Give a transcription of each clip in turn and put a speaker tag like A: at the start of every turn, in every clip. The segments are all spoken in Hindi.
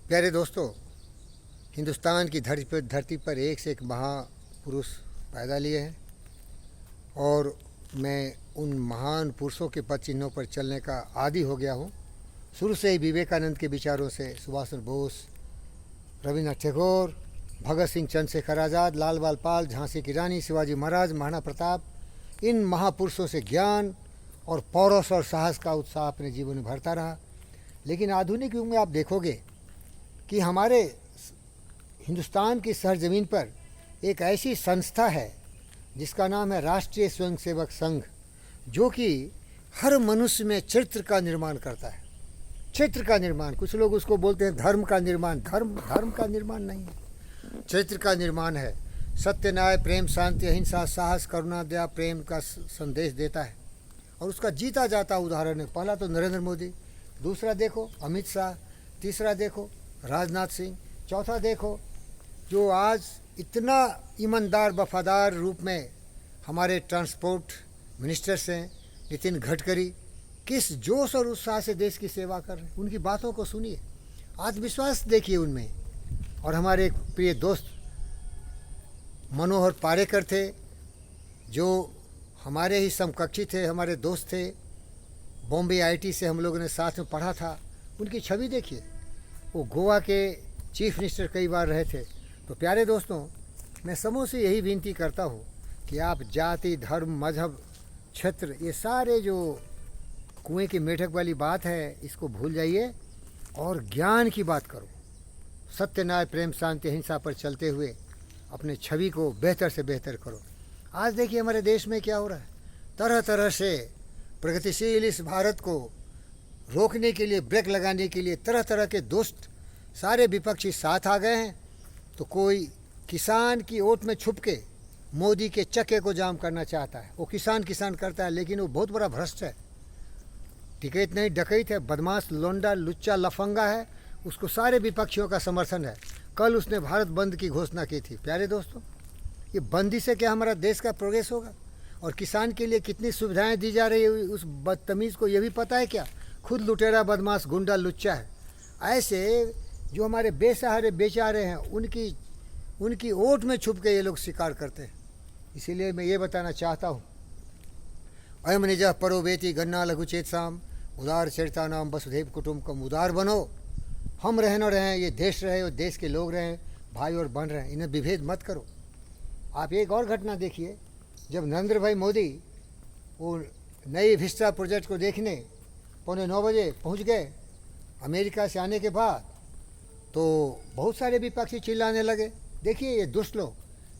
A: प्यारे दोस्तों, हिंदुस्तान की धरती पर एक से एक महापुरुष पैदा लिए हैं और मैं उन महान पुरुषों के पद चिन्हों पर चलने का आदी हो गया हूँ। शुरू से ही विवेकानंद के विचारों से सुभाष चंद्र बोस, रविन्द्रनाथ टैगोर, भगत सिंह, चंद्रशेखर आज़ाद, लाल बाल पाल, झांसी की रानी, शिवाजी महाराज, महाराणा प्रताप, इन महापुरुषों से ज्ञान और पौरुष और साहस का उत्साह अपने जीवन में भरता रहा। लेकिन आधुनिक युग में आप देखोगे कि हमारे हिंदुस्तान की सरजमीन पर एक ऐसी संस्था है जिसका नाम है राष्ट्रीय स्वयंसेवक संघ, जो कि हर मनुष्य में चरित्र का निर्माण करता है। चरित्र का निर्माण, कुछ लोग उसको बोलते हैं धर्म का निर्माण। धर्म का निर्माण नहीं है, चरित्र का निर्माण है। सत्य, न्याय, प्रेम, शांति, अहिंसा, साहस, करुणा, दया, प्रेम का संदेश देता है और उसका जीता जाता उदाहरण है। पहला तो नरेंद्र मोदी, दूसरा देखो अमित शाह, तीसरा देखो राजनाथ सिंह, चौथा देखो जो आज इतना ईमानदार वफादार रूप में हमारे ट्रांसपोर्ट मिनिस्टर्स हैं, नितिन गडकरी, किस जोश और उत्साह से देश की सेवा कर रहे हैं। उनकी बातों को सुनिए, आत्मविश्वास देखिए उनमें। और हमारे एक प्रिय दोस्त मनोहर पारेकर थे, जो हमारे ही समकक्षी थे, हमारे दोस्त थे, बॉम्बे आईआईटी से हम लोगों ने साथ में पढ़ा था। उनकी छवि देखिए, वो गोवा के चीफ मिनिस्टर कई बार रहे थे। तो प्यारे दोस्तों, मैं समूह से यही विनती करता हूँ कि आप जाति, धर्म, मजहब, क्षेत्र, ये सारे जो कुएं की मेढक वाली बात है, इसको भूल जाइए और ज्ञान की बात करो। सत्य, न्याय, प्रेम, शांति, अहिंसा पर चलते हुए अपने छवि को बेहतर से बेहतर करो। आज देखिए हमारे देश में क्या हो रहा है, तरह तरह से प्रगतिशील इस भारत को रोकने के लिए, ब्रेक लगाने के लिए तरह तरह के दुष्ट सारे विपक्षी साथ आ गए हैं। तो कोई किसान की ओट में छुप के मोदी के चक्के को जाम करना चाहता है। वो किसान करता है, लेकिन वो बहुत बड़ा भ्रष्ट है, टिकैत नहीं, डकैत है, बदमाश, लोंडा, लुच्चा, लफंगा है। उसको सारे विपक्षियों का समर्थन है। कल उसने भारत बंद की घोषणा की थी। प्यारे दोस्तों, ये बंदी से क्या हमारा देश का प्रोग्रेस होगा? और किसान के लिए कितनी सुविधाएं दी जा रही है, उस बदतमीज़ को ये भी पता है क्या? खुद लुटेरा, बदमाश, गुंडा, लुच्चा है। ऐसे जो हमारे बेसहारे बेचारे हैं, उनकी ओट में छुप के ये लोग शिकार करते हैं। इसीलिए मैं ये बताना चाहता हूँ, अयम निजः परो वेति गन्ना लघु चेतसाम उदार चरिता नाम वसुधैव कुटुम्बकम। उदार बनो, हम रहें न रहें, ये देश रहे और देश के लोग रहें, भाई और बहन रहें, इन्हें विभेद मत करो। आप एक और घटना देखिए, जब नरेंद्र भाई मोदी वो नई विस्टा प्रोजेक्ट को देखने 9:15 बजे पहुँच गए अमेरिका से आने के बाद, तो बहुत सारे विपक्षी चिल्लाने लगे। देखिए ये दुष्ट लोग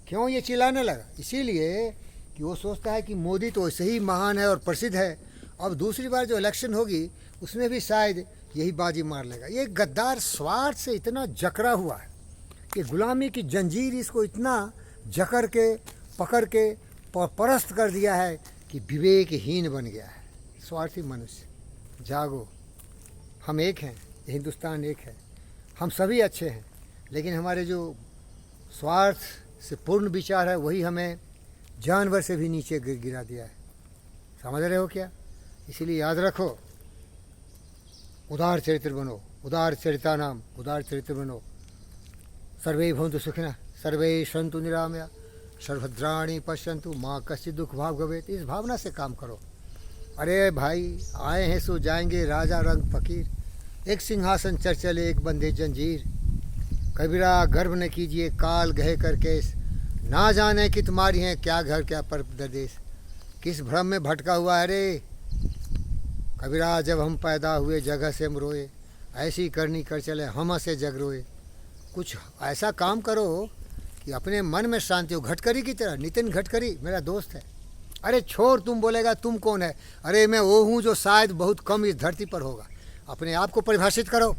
A: क्यों ये चिल्लाने लगा? इसीलिए कि वो सोचता है कि मोदी तो वैसे ही महान है और प्रसिद्ध है, अब दूसरी बार जो इलेक्शन होगी उसमें भी शायद यही बाजी मार लेगा। ये गद्दार स्वार्थ से इतना जकड़ा हुआ है कि गुलामी की जंजीर इसको इतना जकड़ के पकड़ के परस्त कर दिया है कि विवेकहीन बन गया है। स्वार्थी मनुष्य, जागो, हम एक हैं, हिंदुस्तान एक है, हम सभी अच्छे हैं, लेकिन हमारे जो स्वार्थ से पूर्ण विचार है वही हमें जानवर से भी नीचे गिरा दिया है। समझ रहे हो क्या? इसीलिए याद रखो, उदार चरित्र बनो, उदार चरिता नाम, उदार चरित्र बनो। सर्वे भवन्तु सुखिनः, सर्वे सन्तु निरामया, सर्वभद्राणि पश्यन्तु माँ कश्चित् दुख भाग भवेत्। इस भावना से काम करो। अरे भाई, आए हैं सो जाएंगे, राजा रंग फकीर, एक सिंहासन चढ़ चले, एक बंधे जंजीर। कबीरा गर्व न कीजिए, काल गहे कर केस, ना जाने कि तुम्हारी हैं क्या घर क्या परदेश। किस भ्रम में भटका हुआ है रे कबीरा, जब हम पैदा हुए जगह से हम रोए, ऐसी करनी कर चले हम से जग रोए। कुछ ऐसा काम करो कि अपने मन में शांति हो। गडकरी की तरह, नितिन गडकरी मेरा दोस्त है। अरे छोड़, तुम बोलेगा तुम कौन है? अरे मैं वो हूँ जो शायद बहुत कम इस धरती पर होगा। अपने आप को परिभाषित करो,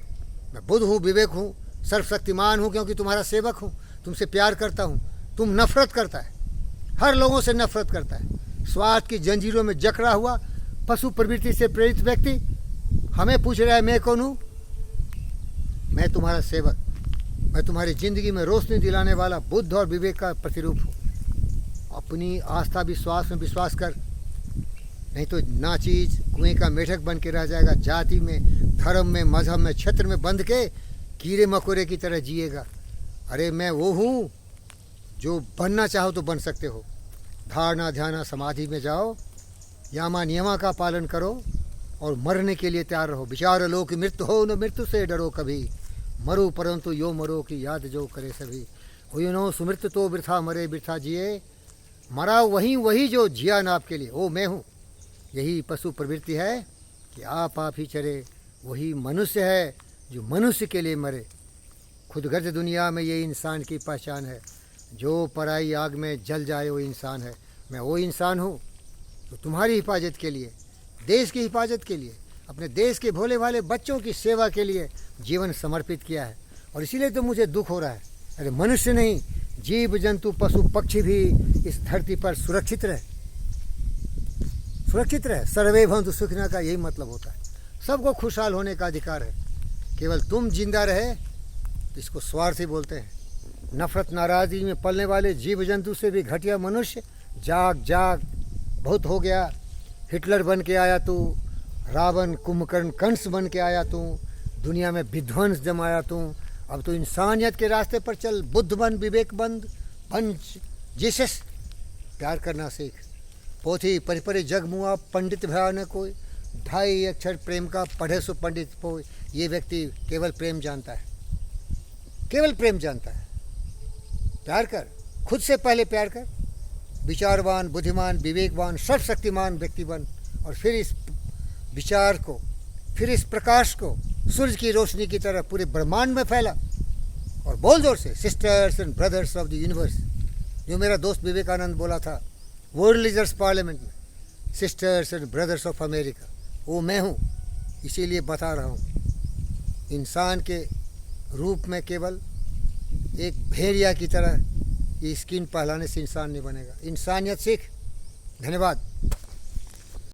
A: मैं बुद्ध हूँ, विवेक हूँ, सर्वशक्तिमान हूँ, क्योंकि तुम्हारा सेवक हूँ, तुमसे प्यार करता हूँ। तुम नफरत करता है, हर लोगों से नफरत करता है, स्वार्थ की जंजीरों में जकड़ा हुआ पशु प्रवृत्ति से प्रेरित व्यक्ति हमें पूछ रहा है मैं कौन हूँ? मैं तुम्हारा सेवक, मैं तुम्हारी ज़िंदगी में रोशनी दिलाने वाला बुद्ध और विवेक का प्रतिरूप हूँ। अपनी आस्था विश्वास में विश्वास कर, नहीं तो ना चीज़ कुएं का मेढक बन के रह जाएगा। जाति में, धर्म में, मजहब में, क्षेत्र में बंध के कीड़े मकोड़े की तरह जिएगा। अरे मैं वो हूँ जो बनना चाहो तो बन सकते हो। धारणा ध्यान समाधि में जाओ, यामा नियमा का पालन करो और मरने के लिए तैयार रहो। विचार लो कि मृत्यु हो न मृत्यु से डरो कभी, मरो परंतु यो मरो की याद जो करे सभी। हुई नो सुमृत्यु तो वृथा मरे वृथा जिए, मरा वही जो जिया ना आपके लिए, वो मैं हूँ। यही पशु प्रवृत्ति है कि आप ही चरे, वही मनुष्य है जो मनुष्य के लिए मरे। खुदगर्ज दुनिया में ये इंसान की पहचान है, जो पराई आग में जल जाए वो इंसान है। मैं वो इंसान हूँ जो तुम्हारी हिफाजत के लिए, देश की हिफाजत के लिए, अपने देश के भोले भाले बच्चों की सेवा के लिए जीवन समर्पित किया है। और इसीलिए तो मुझे दुख हो रहा है। अरे मनुष्य नहीं, जीव जंतु पशु पक्षी भी इस धरती पर सुरक्षित रहे, सुरक्षित रहे। सर्वे भवन्तु सुखिनः का यही मतलब होता है। सबको खुशहाल होने का अधिकार है। केवल तुम जिंदा रहे तो इसको स्वार्थी बोलते हैं। नफरत नाराज़गी में पलने वाले जीव जंतु से भी घटिया मनुष्य, जाग जाग बहुत हो गया। हिटलर बन के आया तू, रावण कुंभकर्ण कंस बन के आया तू, दुनिया में विध्वंस जमाया तू। अब तो इंसानियत के रास्ते पर चल, बुद्ध बन, विवेक बन जीसस। प्यार करना सीख। पोथी परिपरि जग मुआ, पंडित भया न कोई, 2.5 अक्षर प्रेम का पढ़े सो पंडित पोय। ये व्यक्ति केवल प्रेम जानता है, केवल प्रेम जानता है। प्यार कर, खुद से पहले प्यार कर। विचारवान, बुद्धिमान, विवेकवान, सर्वशक्तिमान व्यक्ति बन, और फिर इस विचार को, फिर इस प्रकाश को सूरज की रोशनी की तरह पूरे ब्रह्मांड में फैला। और बोल जोर से, sisters and brothers of the universe. जो मेरा दोस्त विवेकानंद बोला था वर्ल्ड लीडर्स पार्लियामेंट में, sisters and brothers of America, वो मैं हूँ। इसीलिए बता रहा हूँ, इंसान के रूप में केवल एक भेड़िया की तरह ये स्किन पहलाने से इंसान नहीं बनेगा। इंसानियत सीख। धन्यवाद।